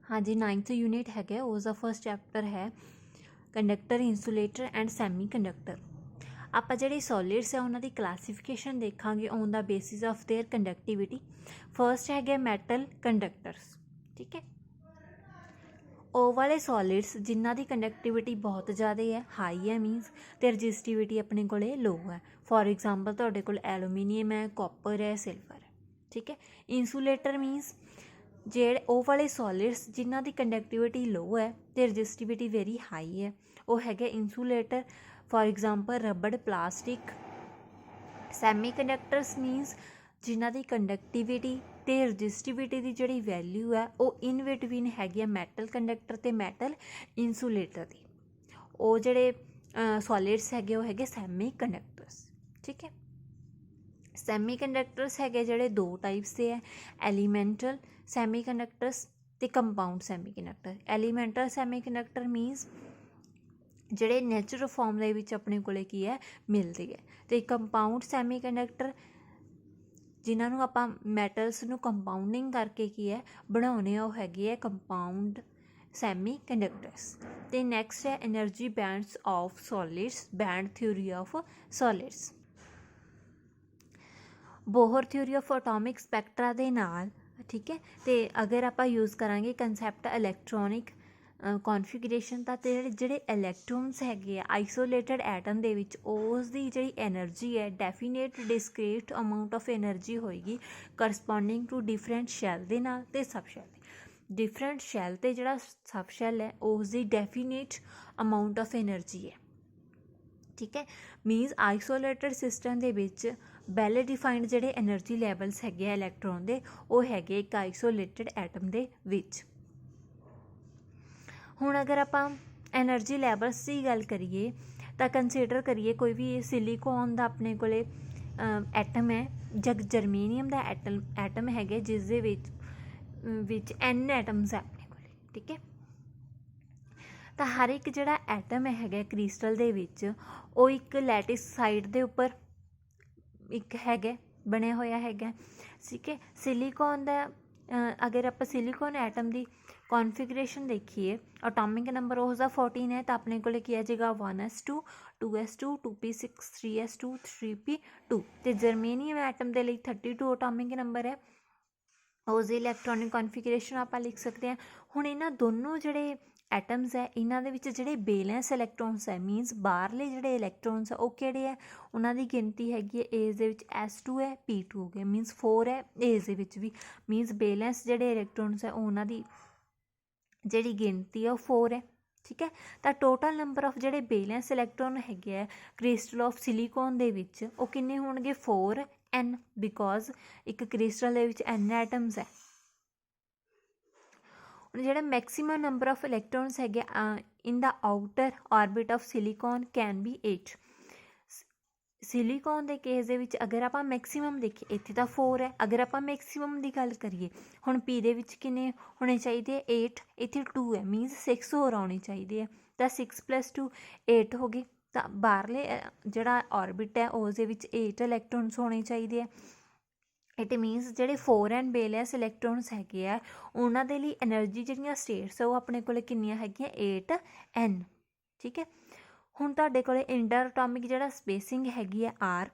हाँ जी, 9th unit है, उसका फर्स्ट चैप्टर है conductor, insulator and semi conductor. ਆਪਾਂ ਜਿਹੜੇ ਸੋਲਿਡਸ ਹੈ ਉਹਨਾਂ ਦੀ ਕਲਾਸੀਫਿਕੇਸ਼ਨ ਦੇਖਾਂਗੇ on the basis of their conductivity. First ਹੈਗੇ ਮੈਟਲ ਕੰਡਕਟਰਸ, ਠੀਕ ਹੈ। ਉਹ ਵਾਲੇ ਸੋਲਿਡਸ ਜਿਨ੍ਹਾਂ ਦੀ ਕੰਡਕਟਿਵਿਟੀ ਬਹੁਤ ਜ਼ਿਆਦਾ ਹੈ, ਹਾਈ ਹੈ ਮੀਨਸ, ਅਤੇ ਰਜਿਸਟਿਵਿਟੀ ਆਪਣੇ ਕੋਲ ਲੋ ਹੈ। ਫੋਰ ਐਗਜ਼ਾਮਪਲ ਤੁਹਾਡੇ ਕੋਲ ਐਲੂਮੀਨੀਅਮ ਹੈ, ਕਾਪਰ ਹੈ, ਸਿਲਵਰ ਹੈ, ਠੀਕ ਹੈ। ਇੰਸੂਲੇਟਰ ਮੀਨਸ ਜਿਹੜੇ ਉਹ ਵਾਲੇ ਸੋਲਿਡਸ ਜਿਨ੍ਹਾਂ ਦੀ ਕੰਡਕਟਿਵਿਟੀ ਲੋ ਹੈ ਅਤੇ ਰਜਿਸਟਿਵਿਟੀ ਵੈਰੀ ਹਾਈ ਹੈ, ਉਹ ਹੈਗੇ insulator. For example rubber, plastic. Semiconductors means ਜਿਨ੍ਹਾਂ ਦੀ ਕੰਡਕਟਿਵਿਟੀ ਅਤੇ ਰਜਿਸਟਿਵਿਟੀ ਦੀ ਜਿਹੜੀ ਵੈਲਿਊ ਹੈ ਉਹ ਇਨ ਬਿਟਵੀਨ ਹੈਗੀ ਆ ਮੈਟਲ ਕੰਡਕਟਰ ਅਤੇ ਮੈਟਲ ਇੰਸੂਲੇਟਰ ਦੀ। ਉਹ ਜਿਹੜੇ ਸੋਲਿਡਸ ਹੈਗੇ ਉਹ ਹੈਗੇ ਸੈਮੀ ਕੰਡਕਟਰਸ, ਠੀਕ ਹੈ। ਸੈਮੀ ਕੰਡਕਟਰਸ ਹੈਗੇ ਜਿਹੜੇ ਦੋ ਟਾਈਪਸ ਦੇ ਹੈ, ਐਲੀਮੈਂਟਲ ਸੈਮੀ ਕੰਡਕਟਰਸ ਅਤੇ compound semiconductor. Elemental semiconductor means ਜਿਹੜੇ ਨੈਚੁਰਲ ਫਾਰਮ ਦੇ ਵਿੱਚ ਆਪਣੇ ਕੋਲ ਕੀ ਹੈ ਮਿਲਦੀ ਹੈ, ਅਤੇ ਕੰਪਾਊਂਡ ਸੈਮੀ ਕੰਡਕਟਰ ਜਿਨ੍ਹਾਂ ਨੂੰ ਆਪਾਂ ਮੈਟਲਸ ਨੂੰ ਕੰਪਾਊਂਡਿੰਗ ਕਰਕੇ ਕੀ ਹੈ ਬਣਾਉਂਦੇ ਆ, ਉਹ ਹੈਗੇ ਹੈ ਕੰਪਾਊਂਡ ਸੈਮੀ ਕੰਡਕਟਰਸ। ਅਤੇ ਨੈਕਸਟ ਹੈ energy bands of solids, band theory of solids. Bohr theory of atomic spectra ਦੇ ਨਾਲ, ਠੀਕ ਹੈ। ਅਤੇ ਅਗਰ ਆਪਾਂ ਯੂਜ਼ ਕਰਾਂਗੇ ਕੰਸੈਪਟ ਇਲੈਕਟ੍ਰੋਨਿਕ ਕੌਨਫੀਗਰੇਸ਼ਨ ਦਾ, ਅਤੇ ਜਿਹੜੇ ਇਲੈਕਟ੍ਰੋਨਸ ਹੈਗੇ ਆ ਆਈਸੋਲੇਟਡ ਐਟਮ ਦੇ ਵਿੱਚ, ਉਸ ਦੀ ਜਿਹੜੀ ਐਨਰਜੀ ਹੈ definite discrete amount of energy ਹੋਏਗੀ ਕਰਸਪੋਂਡਿੰਗ ਟੂ ਡਿਫਰੈਂਟ ਸ਼ੈਲ ਦੇ ਨਾਲ ਅਤੇ ਸਬ ਸ਼ੈਲ ਦੇ। ਡਿਫਰੈਂਟ ਸ਼ੈਲ 'ਤੇ ਜਿਹੜਾ ਸਬ ਸ਼ੈਲ ਹੈ ਉਸ ਦੀ ਡੈਫੀਨੇਟ ਅਮਾਊਂਟ ਆਫ ਐਨਰਜੀ ਹੈ, ਠੀਕ ਹੈ। ਮੀਨਸ ਆਈਸੋਲੇਟਡ ਸਿਸਟਮ ਦੇ ਵਿੱਚ ਵੈਲ ਡਿਫਾਈਨਡ ਜਿਹੜੇ ਐਨਰਜੀ ਲੈਵਲਸ ਹੈਗੇ ਆ ਇਲੈਕਟ੍ਰੋਨ ਦੇ, ਉਹ ਹੈਗੇ ਇੱਕ ਆਈਸੋਲੇਟਡ ਐਟਮ ਦੇ ਵਿੱਚ। ਹੁਣ ਅਗਰ ਆਪਾਂ ਐਨਰਜੀ ਲੈਵਲਸ ਦੀ ਗੱਲ ਕਰੀਏ ਤਾਂ ਕੰਸੀਡਰ ਕਰੀਏ ਕੋਈ ਵੀ ਸਿਲੀਕੋਨ ਦਾ ਆਪਣੇ ਕੋਲ ਐਟਮ ਹੈ ਜਾਂ ਜਰਮੇਨੀਅਮ ਦਾ ਐਟਮ ਹੈਗੇ ਜਿਸ ਦੇ ਵਿੱਚ N ਐਟਮਸ ਹੈ ਆਪਣੇ ਕੋਲ, ਠੀਕ ਹੈ। ਤਾਂ ਹਰ ਇੱਕ ਜਿਹੜਾ ਐਟਮ ਹੈਗਾ ਕ੍ਰਿਸਟਲ ਦੇ ਵਿੱਚ ਉਹ ਇੱਕ ਲੈਟਿਸ ਸਾਈਡ ਦੇ ਉੱਪਰ ਇੱਕ ਹੈਗਾ ਬਣਿਆ ਹੋਇਆ ਹੈਗਾ, ਠੀਕ ਹੈ। ਸਿਲੀਕੋਨ ਦਾ ਅਗਰ ਆਪਾਂ ਸਿਲੀਕੋਨ ਐਟਮ ਦੀ ਕੌਨਫੀਗਰੇਸ਼ਨ ਦੇਖੀਏ, ਅਟੋਮਿਕ ਨੰਬਰ ਉਸਦਾ 14 ਹੈ, ਤਾਂ ਆਪਣੇ ਕੋਲ ਕੀ ਆ ਜਾਏਗਾ 1s2 2s2 2p6 3s2 3p2। ਅਤੇ ਜਰਮੇਨੀਅਮ ਐਟਮ ਦੇ ਲਈ 32 ਅਟੋਮਿਕ ਨੰਬਰ ਹੈ, ਉਸਦੀ ਇਲੈਕਟ੍ਰੋਨਿਕ ਕੌਨਫੀਗਰੇਸ਼ਨ ਆਪਾਂ ਲਿਖ ਸਕਦੇ ਹਾਂ। ਹੁਣ ਇਹਨਾਂ ਦੋਨੋਂ ਜਿਹੜੇ ਐਟਮਸ ਹੈ ਇਹਨਾਂ ਦੇ ਵਿੱਚ ਜਿਹੜੇ ਬੇਲੈਂਸ ਇਲੈਕਟ੍ਰੋਨਸ ਹੈ ਮੀਨਸ ਬਾਹਰਲੇ ਜਿਹੜੇ ਇਲੈਕਟ੍ਰੋਨਸ ਹੈ ਉਹ ਕਿਹੜੇ ਹੈ, ਉਹਨਾਂ ਦੀ ਗਿਣਤੀ ਹੈਗੀ ਹੈ ਏਜ ਦੇ ਵਿੱਚ s2 ਹੈ, p2 ਹੋ ਗਿਆ ਮੀਨਸ 4 ਹੈ ਏਜ ਦੇ ਵਿੱਚ ਵੀ, ਮੀਨਸ ਬੇਲੈਂਸ ਜਿਹੜੇ ਇਲੈਕਟ੍ਰੋਨਸ ਹੈ ਉਹਨਾਂ ਦੀ ਜਿਹੜੀ ਗਿਣਤੀ ਹੈ ਉਹ 4 ਹੈ, ਠੀਕ ਹੈ। ਤਾਂ ਟੋਟਲ ਨੰਬਰ ਆਫ ਜਿਹੜੇ ਬੇਲੈਂਸ ਇਲੈਕਟ੍ਰੋਨ ਹੈਗੇ ਹੈ ਕ੍ਰਿਸਟਲ ਆਫ ਸਿਲੀਕੋਨ ਦੇ ਵਿੱਚ ਉਹ ਕਿੰਨੇ ਹੋਣਗੇ 4n, ਬਿਕੋਜ਼ ਇੱਕ ਕ੍ਰਿਸਟਲ ਦੇ ਵਿੱਚ n ਐਟਮਸ ਹੈ। ਹੁਣ ਜਿਹੜਾ ਮੈਕਸੀਮਮ ਨੰਬਰ ਆਫ ਇਲੈਕਟ੍ਰੋਨਸ ਹੈਗੇ in the outer orbit of silicon can be 8। Silicon ਦੇ ਕੇਸ ਦੇ ਵਿੱਚ ਅਗਰ ਆਪਾਂ ਮੈਕਸੀਮਮ ਦੇਖੀਏ ਇੱਥੇ ਤਾਂ 4 ਹੈ, ਅਗਰ ਆਪਾਂ ਮੈਕਸੀਮਮ ਦੀ ਗੱਲ ਕਰੀਏ ਹੁਣ ਪੀ ਦੇ ਵਿੱਚ ਕਿੰਨੇ ਹੋਣੇ ਚਾਹੀਦੇ 8, ਇੱਥੇ 2 ਹੈ ਮੀਨਸ 6 ਹੋਰ ਆਉਣੇ ਚਾਹੀਦੇ ਆ, ਤਾਂ 6 + 2 8 ਹੋ ਗਏ। ਤਾਂ ਬਾਹਰਲੇ ਜਿਹੜਾ ਆਰਬਿਟ ਹੈ ਉਸ ਦੇ ਵਿੱਚ 8 ਇਲੈਕਟ੍ਰੋਨਸ ਹੋਣੇ ਚਾਹੀਦੇ ਆ। ਇਟ ਮੀਨਸ ਜਿਹੜੇ 4n ਬੇਲੈਂਸ ਇਲੈਕਟ੍ਰੋਨਸ ਹੈਗੇ ਆ ਉਹਨਾਂ ਦੇ ਲਈ ਐਨਰਜੀ ਜਿਹੜੀਆਂ ਸਟੇਟਸ ਉਹ ਆਪਣੇ ਕੋਲ ਕਿੰਨੀਆਂ ਹੈਗੀਆਂ 8n, ਠੀਕ ਹੈ। ਹੁਣ ਤੁਹਾਡੇ ਕੋਲ ਇੰਟਰ ਅਟੋਮਿਕ ਜਿਹੜਾ ਸਪੇਸਿੰਗ ਹੈਗੀ ਹੈ r,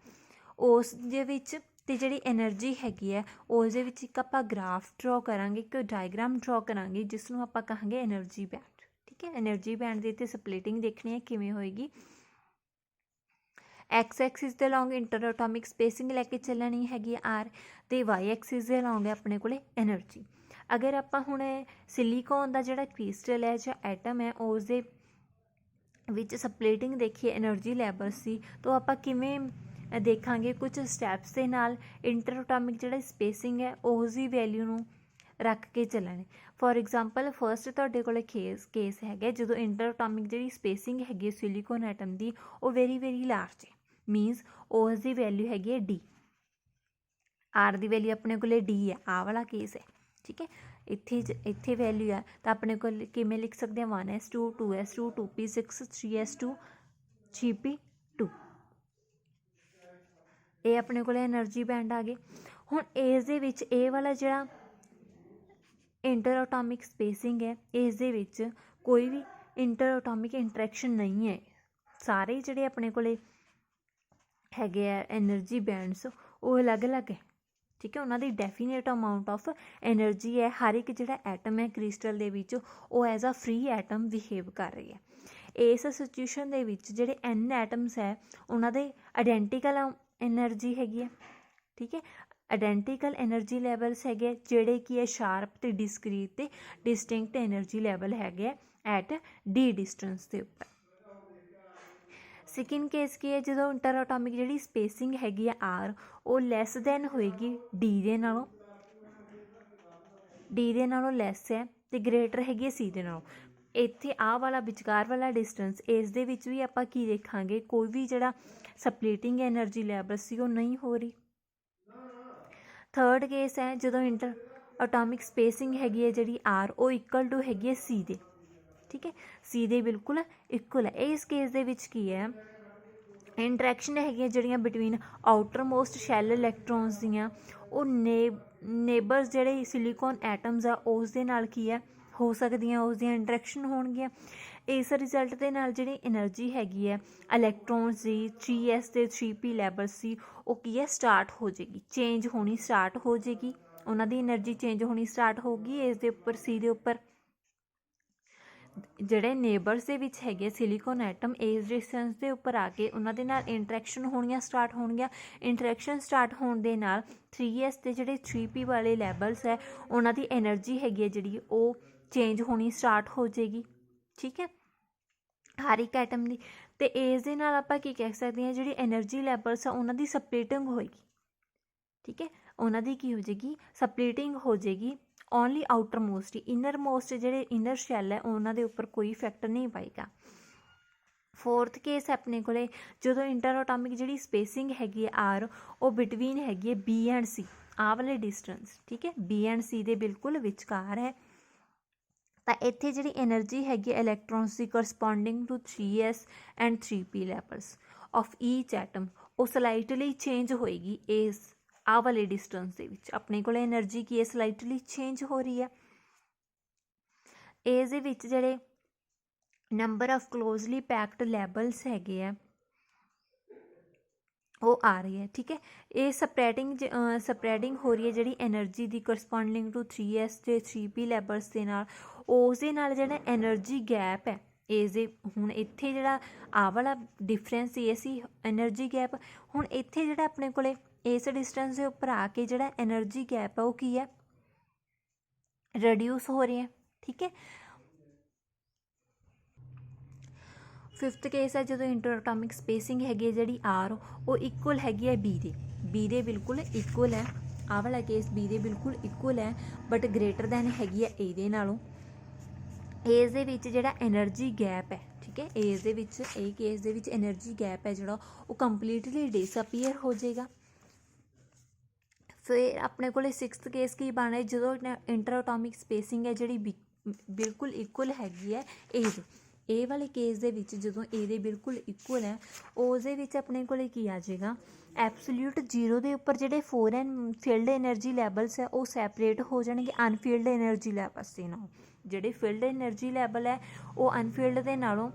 ਉਸ ਦੇ ਵਿੱਚ ਅਤੇ ਜਿਹੜੀ ਐਨਰਜੀ ਹੈਗੀ ਹੈ ਉਸ ਦੇ ਵਿੱਚ ਇੱਕ ਆਪਾਂ ਗ੍ਰਾਫ ਡਰੋ ਕਰਾਂਗੇ, ਇੱਕ ਡਾਇਗਰਾਮ ਡਰੋ ਕਰਾਂਗੇ ਜਿਸ ਨੂੰ ਆਪਾਂ ਕਹਾਂਗੇ ਐਨਰਜੀ ਬੈਂਡ, ਠੀਕ ਹੈ। ਐਨਰਜੀ ਬੈਂਡ ਦੀ ਇੱਥੇ ਸਪਲਿਟਿੰਗ ਦੇਖਣੀ ਹੈ ਕਿਵੇਂ ਹੋਏਗੀ। ਐਕਸ ਐਕਸਿਸ ਦੇ ਅਲੋਂਗ ਇੰਟਰ ਅਟੋਮਿਕ ਸਪੇਸਿੰਗ ਲੈ ਕੇ ਚੱਲਣੀ ਹੈਗੀ r, ਅਤੇ ਵਾਈ ਐਕਸਿਸ ਦੇ ਅਲੋਂਗ ਆਪਣੇ ਕੋਲ ਐਨਰਜੀ। ਅਗਰ ਆਪਾਂ ਹੁਣ ਸਿਲੀਕੋਨ ਦਾ ਜਿਹੜਾ ਕ੍ਰਿਸਟਲ ਹੈ ਜਾਂ ਐਟਮ ਹੈ ਉਸ ਦੇ ਵਿੱਚ ਸਪਲਿਟਿੰਗ ਦੇਖੀਏ ਐਨਰਜੀ ਲੈਵਲਸ ਦੀ, ਤਾਂ ਆਪਾਂ ਕਿਵੇਂ ਦੇਖਾਂਗੇ ਕੁਝ ਸਟੈਪਸ ਦੇ ਨਾਲ ਇੰਟਰ ਅਟੋਮਿਕ ਜਿਹੜਾ ਸਪੇਸਿੰਗ ਹੈ ਉਸ ਦੀ ਵੈਲਿਊ ਨੂੰ ਰੱਖ ਕੇ ਚੱਲਣੇ। ਫੋਰ ਐਗਜ਼ਾਮਪਲ ਫਸਟ ਤੁਹਾਡੇ ਕੋਲ ਕੇਸ ਹੈਗਾ ਜਦੋਂ ਇੰਟਰ ਅਟੋਮਿਕ ਜਿਹੜੀ ਸਪੇਸਿੰਗ ਹੈਗੀ ਸਿਲੀਕੋਨ ਐਟਮ ਦੀ ਉਹ ਵੈਰੀ ਲਾਰਜ ਹੈ, ਮੀਨਸ ਉਸ ਦੀ ਵੈਲਿਊ ਹੈਗੀ ਹੈ d, r ਦੀ ਵੈਲਿਊ ਆਪਣੇ ਕੋਲ d ਹੈ, ਆਹ ਵਾਲਾ ਕੇਸ ਹੈ, ਠੀਕ ਹੈ। ਇੱਥੇ ਵੈਲਿਊ ਹੈ ਤਾਂ ਆਪਣੇ ਕੋਲ ਕਿਵੇਂ ਲਿਖ ਸਕਦੇ ਹਾਂ 1s2 2s2 2p6 3s2 3p2, ਇਹ ਆਪਣੇ ਕੋਲ ਐਨਰਜੀ ਬੈਂਡ ਆ ਗਏ। ਹੁਣ ਏਜ ਦੇ ਵਿੱਚ ਇਹ ਵਾਲਾ ਜਿਹੜਾ ਇੰਟਰ ਐਟੋਮਿਕ ਸਪੇਸਿੰਗ ਹੈ, ਇਸ ਦੇ ਵਿੱਚ ਕੋਈ ਵੀ ਇੰਟਰ ਐਟੋਮਿਕ ਇੰਟਰੈਕਸ਼ਨ ਨਹੀਂ ਹੈ। ਸਾਰੇ ਜਿਹੜੇ ਆਪਣੇ ਕੋਲੇ ਹੈਗੇ ਆ ਐਨਰਜੀ ਬੈਂਡਸ ਉਹ ਅਲੱਗ-ਅਲੱਗ ਹੈ, ਠੀਕ ਹੈ। ਉਹਨਾਂ ਦੀ ਡੈਫੀਨੇਟ ਅਮਾਊਂਟ ਆਫ ਐਨਰਜੀ ਹੈ। ਹਰ ਇੱਕ ਜਿਹੜਾ ਐਟਮ ਹੈ ਕ੍ਰਿਸਟਲ ਦੇ ਵਿੱਚ ਉਹ as a free atom behave ਕਰ ਰਹੀ ਹੈ। ਇਸ ਸਿਚੁਏਸ਼ਨ ਦੇ ਵਿੱਚ ਜਿਹੜੇ ਐਨ ਐਟਮਸ ਹੈ ਉਹਨਾਂ ਦੇ ਆਇਡੈਂਟੀਕਲ ਐਨਰਜੀ ਹੈਗੀ ਹੈ, ਠੀਕ ਹੈ। ਆਇਡੈਂਟੀਕਲ ਐਨਰਜੀ ਲੈਵਲਸ ਹੈਗੇ ਜਿਹੜੇ ਕੀ ਹੈ ਸ਼ਾਰਪ ਅਤੇ ਡਿਸਕ੍ਰੀਟ ਅਤੇ ਡਿਸਟਿੰਕਟ ਐਨਰਜੀ ਲੈਵਲ ਹੈਗੇ ਆ ਐਟ ਡੀ ਡਿਸਟੈਂਸ ਦੇ ਉੱਪਰ। ਸੈਕਿੰਡ ਕੇਸ ਕੀ ਹੈ, ਜਦੋਂ ਇੰਟਰ ਐਟੋਮਿਕ ਜਿਹੜੀ ਸਪੇਸਿੰਗ ਹੈਗੀ ਆ ਆਰ ਉਹ ਲੈਸ ਦੈਨ ਹੋਏਗੀ ਡੀ ਦੇ ਨਾਲੋਂ ਲੈਸ ਹੈ ਅਤੇ ਗ੍ਰੇਟਰ ਹੈਗੀ ਹੈ ਸੀ ਦੇ ਨਾਲੋਂ। ਇੱਥੇ ਆਹ ਵਾਲਾ ਵਿਚਕਾਰ ਵਾਲਾ ਡਿਸਟੈਂਸ ਇਸ ਦੇ ਵਿੱਚ ਵੀ ਆਪਾਂ ਕੀ ਦੇਖਾਂਗੇ, ਕੋਈ ਵੀ ਜਿਹੜਾ ਸਪਲਿਟਿੰਗ ਐਨਰਜੀ ਲੈਵਲ ਸੀ ਉਹ ਨਹੀਂ ਹੋ ਰਹੀ। ਥਰਡ ਕੇਸ ਹੈ ਜਦੋਂ ਇੰਟਰ ਐਟੋਮਿਕ ਸਪੇਸਿੰਗ ਹੈਗੀ ਹੈ ਜਿਹੜੀ ਆਰ ਉਹ ਇਕੁਅਲ ਟੂ ਹੈਗੀ ਹੈ ਸੀ ਦੇ, ਠੀਕ ਹੈ, ਸੀ ਦੇ ਬਿਲਕੁਲ ਇਕੁਅਲ ਹੈ। ਇਸ ਕੇਸ ਦੇ ਵਿੱਚ ਕੀ ਹੈ ਇੰਟਰੈਕਸ਼ਨ ਹੈਗੀਆਂ ਜਿਹੜੀਆਂ between outer most shell electrons ਦੀਆਂ ਉਹ ਨੇਬਰਸ ਜਿਹੜੇ ਸਿਲੀਕੋਨ ਐਟਮਸ ਆ ਉਸ ਦੇ ਨਾਲ ਕੀ ਹੈ ਹੋ ਸਕਦੀਆਂ, ਉਸ ਦੀਆਂ ਇੰਟਰੈਕਸ਼ਨ ਹੋਣਗੀਆਂ। ਇਸ ਰਿਜ਼ਲਟ ਦੇ ਨਾਲ ਜਿਹੜੀ ਐਨਰਜੀ ਹੈਗੀ ਹੈ ਇਲੈਕਟ੍ਰੋਨਸ ਦੀ 3s ਅਤੇ 3p ਲੈਵਲ ਸੀ ਉਹ ਕੀ ਹੈ ਸਟਾਰਟ ਹੋ ਜਾਏਗੀ, ਚੇਂਜ ਹੋਣੀ ਸਟਾਰਟ ਹੋ ਜਾਏਗੀ, ਉਹਨਾਂ ਦੀ ਐਨਰਜੀ ਚੇਂਜ ਹੋਣੀ ਸਟਾਰਟ ਹੋਊਗੀ। ਇਸ ਦੇ ਉੱਪਰ ਸੀ ਦੇ ਉੱਪਰ ਜਿਹੜੇ ਨੇਬਰਸ ਦੇ ਵਿੱਚ ਹੈਗੇ ਸਿਲੀਕੋਨ ਐਟਮ ਇਸ ਡਿਸਟੈਂਸ ਦੇ ਉੱਪਰ ਆ ਕੇ ਉਹਨਾਂ ਦੇ ਨਾਲ ਇੰਟਰੈਕਸ਼ਨ ਹੋਣੀਆਂ ਸਟਾਰਟ ਹੋਣਗੀਆਂ। ਇੰਟਰੈਕਸ਼ਨ ਸਟਾਰਟ ਹੋਣ ਦੇ ਨਾਲ 3s ਦੇ ਜਿਹੜੇ 3p ਵਾਲੇ ਲੈਵਲਸ ਹੈ ਉਹਨਾਂ ਦੀ ਐਨਰਜੀ ਹੈਗੀ ਹੈ ਜਿਹੜੀ ਉਹ ਚੇਂਜ ਹੋਣੀ ਸਟਾਰਟ ਹੋ ਜਾਏਗੀ, ਠੀਕ ਹੈ, ਹਰ ਇੱਕ ਐਟਮ ਦੀ। ਅਤੇ ਇਸ ਦੇ ਨਾਲ ਆਪਾਂ ਕੀ ਕਹਿ ਸਕਦੇ ਹਾਂ ਜਿਹੜੀ ਐਨਰਜੀ ਲੈਵਲਸ ਆ ਉਹਨਾਂ ਦੀ ਸਪਲਿਟਿੰਗ ਹੋਏਗੀ, ਠੀਕ ਹੈ, ਉਹਨਾਂ ਦੀ ਕੀ ਹੋ ਜਾਏਗੀ ਸਪਲਿਟਿੰਗ ਹੋ ਜਾਏਗੀ only outer most, inner most ਜਿਹੜੇ ਇਨਰ ਸ਼ੈਲ ਹੈ ਉਹਨਾਂ ਦੇ ਉੱਪਰ ਕੋਈ ਇਫੈਕਟ ਨਹੀਂ ਪਾਏਗਾ। ਫੋਰਥ ਕੇਸ ਆਪਣੇ ਕੋਲੇ ਜਦੋਂ ਇੰਟਰ ਐਟੋਮਿਕ ਜਿਹੜੀ ਸਪੇਸਿੰਗ ਹੈਗੀ ਹੈ ਆਰ ਉਹ ਬਿਟਵੀਨ ਹੈਗੀ ਹੈ ਬੀ ਐਂਡ ਸੀ, ਆਹ ਵਾਲੇ ਡਿਸਟੈਂਸ, ਠੀਕ ਹੈ, ਬੀ ਐਂਡ ਸੀ ਦੇ ਬਿਲਕੁਲ ਵਿਚਕਾਰ ਹੈ। ਤਾਂ ਇੱਥੇ ਜਿਹੜੀ ਐਨਰਜੀ ਹੈਗੀ ਇਲੈਕਟ੍ਰੋਨਸ ਦੀ corresponding to 3s and 3p levels of each atom ਉਹ ਸਲਾਈਟਲੀ ਚੇਂਜ ਹੋਏਗੀ। ਇਸ ਆਹ ਵਾਲੇ ਡਿਸਟੈਂਸ ਦੇ ਵਿੱਚ ਆਪਣੇ ਕੋਲ ਐਨਰਜੀ ਕੀ ਹੈ ਸਲਾਈਟਲੀ ਚੇਂਜ ਹੋ ਰਹੀ ਹੈ। ਇਸ ਦੇ ਵਿੱਚ ਜਿਹੜੇ number of closely packed levels ਹੈਗੇ ਆ ਉਹ ਆ ਰਹੀ ਹੈ, ਠੀਕ ਹੈ। ਇਹ ਸਪਰੈਡਿੰਗ ਹੋ ਰਹੀ ਹੈ ਜਿਹੜੀ energy the corresponding to 3s ਅਤੇ 3p ਲੈਵਲਸ ਦੇ ਨਾਲ। ਉਸ ਦੇ ਨਾਲ ਜਿਹੜਾ ਐਨਰਜੀ ਗੈਪ ਹੈ ਇਸ ਦੇ ਹੁਣ ਇੱਥੇ ਜਿਹੜਾ ਆਹ ਵਾਲਾ ਡਿਫਰੈਂਸ ਇਹ ਸੀ ਐਨਰਜੀ ਗੈਪ, ਹੁਣ ਇੱਥੇ ਜਿਹੜਾ ਆਪਣੇ ਕੋਲੇ ਇਸ ਡਿਸਟੈਂਸ ਦੇ ਉੱਪਰ ਆ ਕੇ ਜਿਹੜਾ ਐਨਰਜੀ ਗੈਪ ਹੈ ਉਹ ਕੀ ਹੈ ਰਿਡਿਊਸ ਹੋ ਰਿਹਾ, ਠੀਕ ਹੈ। ਫਿਫਥ ਕੇਸ ਹੈ ਜਦੋਂ ਇੰਟਰ ਐਟੋਮਿਕ ਸਪੇਸਿੰਗ ਹੈਗੀ ਹੈ ਜਿਹੜੀ ਆਰ ਉਹ ਇਕੁਅਲ ਹੈਗੀ ਹੈ ਬੀ ਦੇ ਬਿਲਕੁਲ ਇਕੁਅਲ ਹੈ। ਆਹ ਵਾਲਾ ਕੇਸ ਬੀ ਦੇ ਬਿਲਕੁਲ ਇਕੁਅਲ ਹੈ ਬਟ ਗ੍ਰੇਟਰ ਦੈਨ ਹੈਗੀ ਹੈ ਇਹਦੇ ਨਾਲੋਂ। ਇਸ ਦੇ ਵਿੱਚ ਜਿਹੜਾ ਐਨਰਜੀ ਗੈਪ ਹੈ, ਠੀਕ ਹੈ, ਇਸ ਦੇ ਵਿੱਚ ਇਹ ਕੇਸ ਦੇ ਵਿੱਚ ਐਨਰਜੀ ਗੈਪ ਹੈ ਜਿਹੜਾ ਉਹ ਕੰਪਲੀਟਲੀ ਡਿਸਅਪੀਅਰ ਹੋ ਜਾਏਗਾ। ਫਿਰ ਆਪਣੇ ਕੋਲ ਸਿਕਸਥ ਕੇਸ ਕੀ ਬਣ ਰਿਹਾ ਜਦੋਂ ਇੰਟਰ ਐਟੋਮਿਕ ਸਪੇਸਿੰਗ ਹੈ ਜਿਹੜੀ ਬਿਲਕੁਲ ਇਕੁਅਲ ਹੈਗੀ ਹੈ ਇਹ ਵਾਲੇ ਕੇਸ ਦੇ ਵਿੱਚ ਜਦੋਂ ਇਹਦੇ ਬਿਲਕੁਲ ਇਕੁਅਲ ਹੈ ਉਸ ਦੇ ਵਿੱਚ ਆਪਣੇ ਕੋਲ ਕੀ ਆ ਜਾਏਗਾ ਐਬਸੋਲਿਊਟ ਜ਼ੀਰੋ ਦੇ ਉੱਪਰ ਜਿਹੜੇ ਫੋਰਨ ਫੀਲਡ ਐਨਰਜੀ ਲੈਵਲਸ ਹੈ ਉਹ ਸੈਪਰੇਟ ਹੋ ਜਾਣਗੇ ਅਨਫੀਲਡ ਐਨਰਜੀ ਲੈਵਲਸ ਦੇ ਨਾਲ। ਜਿਹੜੇ ਫੀਲਡ ਐਨਰਜੀ ਲੈਵਲ ਹੈ ਉਹ ਅਨਫੀਲਡ ਦੇ ਨਾਲੋਂ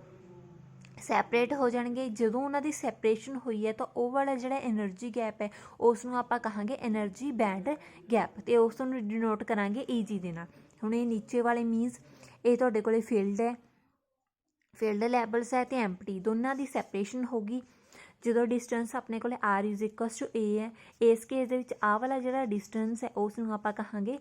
ਸੈਪਰੇਟ ਹੋ ਜਾਣਗੇ। ਜਦੋਂ ਉਹਨਾਂ ਦੀ ਸੈਪਰੇਸ਼ਨ ਹੋਈ ਹੈ ਤਾਂ ਉਹ ਵਾਲਾ ਜਿਹੜਾ ਐਨਰਜੀ ਗੈਪ ਹੈ ਉਸ ਨੂੰ ਆਪਾਂ ਕਹਾਂਗੇ ਐਨਰਜੀ ਬੈਂਡ ਗੈਪ ਅਤੇ ਉਸ ਨੂੰ ਡਿਨੋਟ ਕਰਾਂਗੇ ਈਜੀ ਦੇ ਨਾਲ। ਹੁਣ ਇਹ ਨੀਚੇ ਵਾਲੇ ਮੀਨਸ ਇਹ ਤੁਹਾਡੇ ਕੋਲ ਫੀਲਡ ਹੈ, ਫੀਲਡ ਲੈਵਲਸ ਹੈ ਅਤੇ ਐਮਪਟੀ ਦੋਨਾਂ ਦੀ ਸੈਪਰੇਸ਼ਨ ਹੋਗੀ ਜਦੋਂ ਡਿਸਟੈਂਸ ਆਪਣੇ ਕੋਲ R is equals to A ਹੈ। ਇਸ ਕੇਸ ਦੇ ਵਿੱਚ ਆਹ ਵਾਲਾ ਜਿਹੜਾ ਡਿਸਟੈਂਸ ਹੈ ਉਸ ਨੂੰ ਆਪਾਂ ਕਹਾਂਗੇ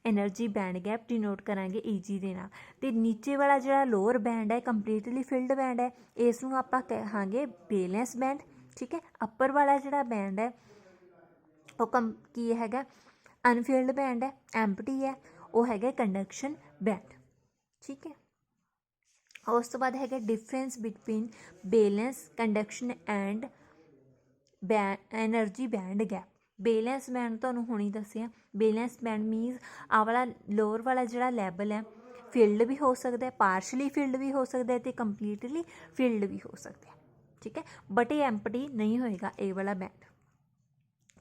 ਐਨਰਜੀ ਬੈਂਡ ਗੈਪ ਡਿਨੋਟ ਕਰਾਂਗੇ ਈਜੀ ਦੇ ਨਾਲ। ਅਤੇ ਨੀਚੇ ਵਾਲਾ ਜਿਹੜਾ ਲੋਅਰ ਬੈਂਡ ਹੈ ਕੰਪਲੀਟਲੀ ਫਿਲਡ ਬੈਂਡ ਹੈ ਇਸ ਨੂੰ ਆਪਾਂ ਕਹਾਂਗੇ ਬੈਲੈਂਸ ਬੈਂਡ, ਠੀਕ ਹੈ। ਅੱਪਰ ਵਾਲਾ ਜਿਹੜਾ ਬੈਂਡ ਹੈ ਉਹ ਕੀ ਹੈਗਾ ਅਨਫੀਲਡ ਬੈਂਡ ਹੈ, ਐਮਪਟੀ ਹੈ, ਉਹ ਹੈਗਾ ਕੰਡਕਸ਼ਨ ਬੈਂਡ, ਠੀਕ ਹੈ। ਉਸ ਤੋਂ ਬਾਅਦ ਹੈਗਾ difference between balance conduction and energy band gap. Balance band ਤੁਹਾਨੂੰ ਹੁਣੀ ਦੱਸਿਆ, ਬੈਲੈਂਸ ਬੈਂਡ ਮੀਨਸ ਆਹ ਵਾਲਾ ਲੋਅਰ ਵਾਲਾ ਜਿਹੜਾ ਲੈਵਲ ਹੈ ਫੀਲਡ ਵੀ ਹੋ ਸਕਦਾ ਹੈ, ਪਾਰਸ਼ਲੀ ਫੀਲਡ ਵੀ ਹੋ ਸਕਦਾ ਹੈ ਅਤੇ ਕੰਪਲੀਟਲੀ ਫੀਲਡ ਵੀ ਹੋ ਸਕਦਾ ਹੈ, ਠੀਕ ਹੈ, ਬਟ ਇਹ ਐਮਪਟੀ ਨਹੀਂ ਹੋਏਗਾ ਇਹ ਵਾਲਾ ਬੈਂਡ।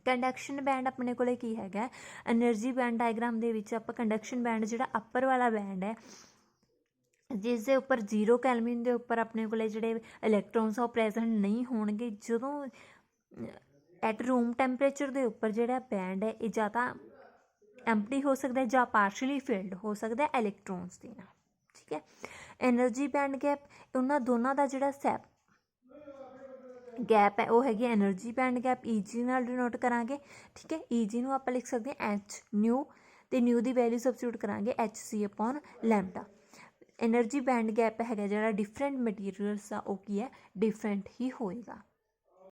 ਕੰਡਕਸ਼ਨ ਬੈਂਡ ਆਪਣੇ ਕੋਲੇ ਕੀ ਹੈਗਾ, ਐਨਰਜੀ ਬੈਂਡ ਡਾਇਗਰਾਮ ਦੇ ਵਿੱਚ ਆਪਾਂ ਕੰਡਕਸ਼ਨ ਬੈਂਡ ਜਿਹੜਾ ਅੱਪਰ ਵਾਲਾ ਬੈਂਡ ਹੈ ਜਿਸ ਦੇ ਉੱਪਰ 0 ਕੈਲਵਿਨ ਦੇ ਉੱਪਰ ਆਪਣੇ ਕੋਲੇ ਜਿਹੜੇ ਇਲੈਕਟ੍ਰੋਨਸ ਆ ਉਹ ਪ੍ਰੈਜ਼ੈਂਟ ਨਹੀਂ ਹੋਣਗੇ। ਜਦੋਂ ਐਟ ਰੂਮ ਟੈਂਪਰੇਚਰ ਦੇ ਉੱਪਰ ਜਿਹੜਾ ਬੈਂਡ ਹੈ ਇਹ ਜਾਂ ਤਾਂ ਐਮਪਟੀ ਹੋ ਸਕਦਾ ਜਾਂ ਪਾਰਸ਼ਲੀ ਫਿਲਡ ਹੋ ਸਕਦਾ ਇਲੈਕਟ੍ਰੋਨਸ ਦੇ ਨਾਲ, ਠੀਕ ਹੈ। ਐਨਰਜੀ ਬੈਂਡ ਗੈਪ, ਉਹਨਾਂ ਦੋਨਾਂ ਦਾ ਜਿਹੜਾ ਗੈਪ ਹੈ ਉਹ ਹੈਗੀ ਐਨਰਜੀ ਬੈਂਡ ਗੈਪ, ਈ ਨਾਲ ਡਿਨੋਟ ਕਰਾਂਗੇ, ਠੀਕ ਹੈ। ਈ ਨੂੰ ਆਪਾਂ ਲਿਖ ਸਕਦੇ ਹਾਂ ਐਚ ਨਿਊ, ਅਤੇ ਨਿਊ ਦੀ ਵੈਲਿਊ ਸਬਸਟੀਟਿਊਟ ਕਰਾਂਗੇ HC/λ। ਐਨਰਜੀ ਬੈਂਡ ਗੈਪ ਹੈਗਾ ਜਿਹੜਾ ਡਿਫਰੈਂਟ ਮਟੀਰੀਅਲਸ ਆ ਉਹ ਕੀ ਹੈ, ਡਿਫਰੈਂਟ ਹੀ ਹੋਏਗਾ।